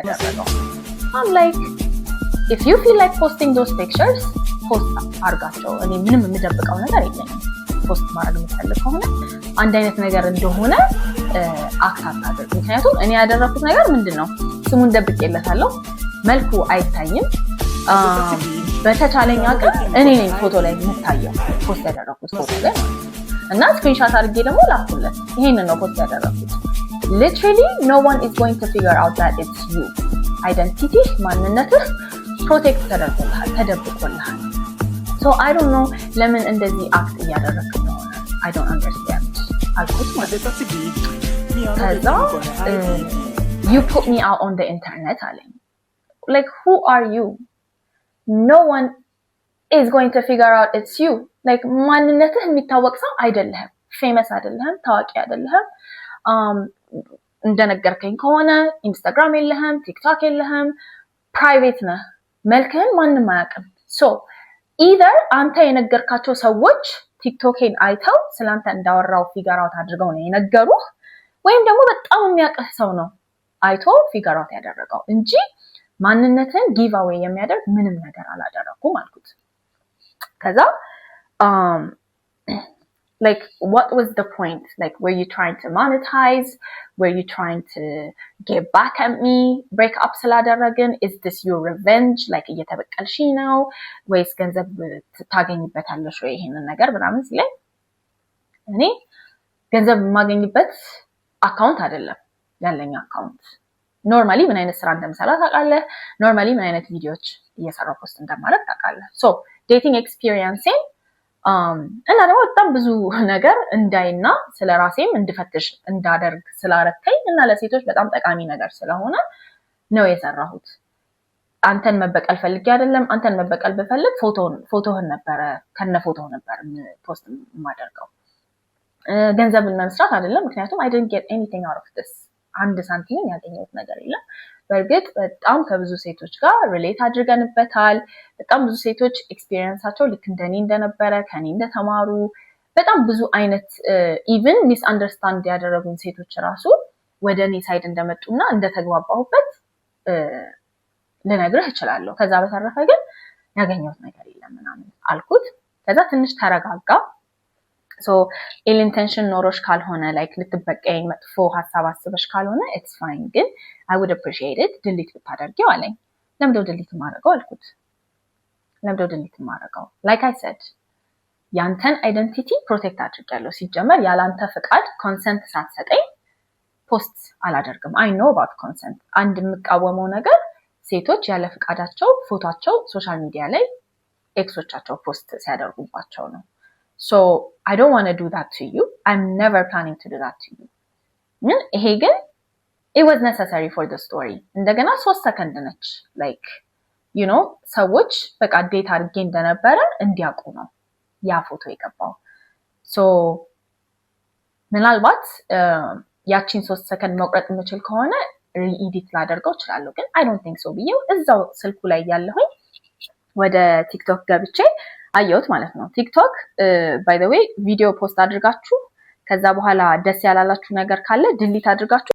ያደረገው I'm like if you feel like posting those pictures post አርጋቸው እኔ ምንም የምደብቀው ነገር የለኝም ፖስት ማድረግ የምፈልግ ከሆነ አንድ አይነት ነገር እንደሆነ አክታታ አድርግ ምክንያቱም እኔ ያደረኩት ነገር ምንድነው ስሙን ደብቄለታለሁ መልኩ አይታይም በተቻለኝ አቅም እኔ ነኝ ፎቶ ላይ የምታየው ፖስት ያደረኩት ፎቶ ላይ እና ስክሪንሾት አድርጌ ደግሞ ላኩለት ይሄንን ነው ፖስት ያደረኩት literally no one is going to figure out that it's you identity ማንነትህ ፕሮቴክት ተደብቆልሃል so I don't know ለምን እንደዚህ አክት እያደረክ ነው I don't understand አልኩት ማለት ከዛ you put me out on the internet አለኝ like who are you no one is going to figure out it's you like ማንነትህ የሚታወቅ ሰው አይደለህም famous አይደለህም ታዋቂ አይደለህም እንደነገርከኝ ከሆነ ኢንስታግራም የለህም ቲክቶክ የለህም ፕራይቬት ነህ መልክህን ማንንም አያውቅም so either አንተ የነገርካቸው ሰዎች ቲክቶክን አይተው ስላንተ እንዳወራው ፊገር አውት አድርገው ነው የነገሩህ ወይም ደግሞ በጣም የሚያውቅህ ሰው ነው አይቶ ፊገር አውት ያደረገው እንጂ ማንነትን ጊቭ አዌይ የሚያደርግ ምንም ነገር አላደረኩም አልኩት ከዛ like what was the point like were you trying to monetize were you trying to get back at me break up ስላደረግን is this your revenge like እየተበቀልሽ ነው ወይስ ገንዘብ ታገኝበታለሽ ወይ ይሄንን ነገር ምናምን ሲለኝ እኔ ገንዘብ የማገኝበት አካውንት አይደለም ያለኝ አካውንት ኖርማሊ ምን አይነት ስራ እንደምሰራ ታውቃለህ ኖርማሊ ምን አይነት ቪዲዮዎች እየሰራሁ ፖስት እንደማደርግ ታውቃለህ so dating experience እና ደግሞ በጣም ብዙ ነገር እንዳይና ስለራሴም እንድፈትሽ እንዳደርግ ስላረከኝ እና ለሴቶች በጣም ጠቃሚ ነገር ስለሆነ ነው የሰራሁት አንተን መበቀል ፈልጌ አይደለም አንተን መበቀል በፈልግ ፎቶህን ነበር ከነ ፎቶህ ነበር ፖስት ማደርገው ገንዘብን መስራት አይደለም ምክንያቱም I didn't get anything out of this አንድ ሳንቲም ያገኘሁት ነገር የለም በርግጥ በጣም ከብዙ ሴቶች ጋር ሪሌት አድርገንበታል በጣም ብዙ ሴቶች ኤክስፒሪየንሳቸው ልክ እንደኔ እንደነበረ ከኔ እንደተማሩ በጣም ብዙ አይነት ኢቭን ሚስ አንደርስታንድ ያደረጉን ሴቶች ራሱ ወደኔ ሳይድ እንደመጡና እንደተግባባሁበት ልነግርህ እችላለሁ ከዛ በተረፈ ግን ያገኘሁት ነገር የለም ምናምን አልኩት ከዛ ትንሽ ተረጋጋ so ill intention ኖሮሽ ካልሆነ like ልትበቀኝ መጥፎ ሐሳብ አስበሽ ካልሆነ it's fine ግን I would appreciate it delete ብታደርጊው አለኝ ለምንድነው delete ማድረገው አልኩት ለምንድነው delete ማድረገው like I said ያንተን identity protect አድርጋለሁ ሲጀመር ያላንተ ፍቃድ consent ሳትሰጠኝ ፖስት አላደርግም I know about consent አንድ የምቃወመው ነገር ሴቶች ያለ ፍቃዳቸው ፎቶአቸው ሶሻል ሚዲያ ላይ ኤክሶቻቸው ፖስት ሲያደርጉባቸው ነው So I don't want to do that to you. I'm never planning to do that to you. ይሄ ግን it was necessary for the story. እንደገና 3 ሰከንድ ነች like you know ሰዎች በቃ ዴት አድርጌ እንደነበረ እንዲያውቁ ነው ያ ፎቶ የገባው so ምናልባት ያቺን 3 ሰከንድ መቁረጥ የምችል ከሆነ ሪኤዲት ላደርገው እችላለሁ ግን I don't think so ብዬው እዛው ስልኩ ላይ ያለሁኝ ወደ ቲክቶክ ገብቼ አየሁት ማለት ነው ቲክቶክ by the way ቪዲዮ ፖስት አድርጋችሁ ከዛ በኋላ ደስ ያላላችሁ ነገር ካለ ዲሊት አድርጋችሁ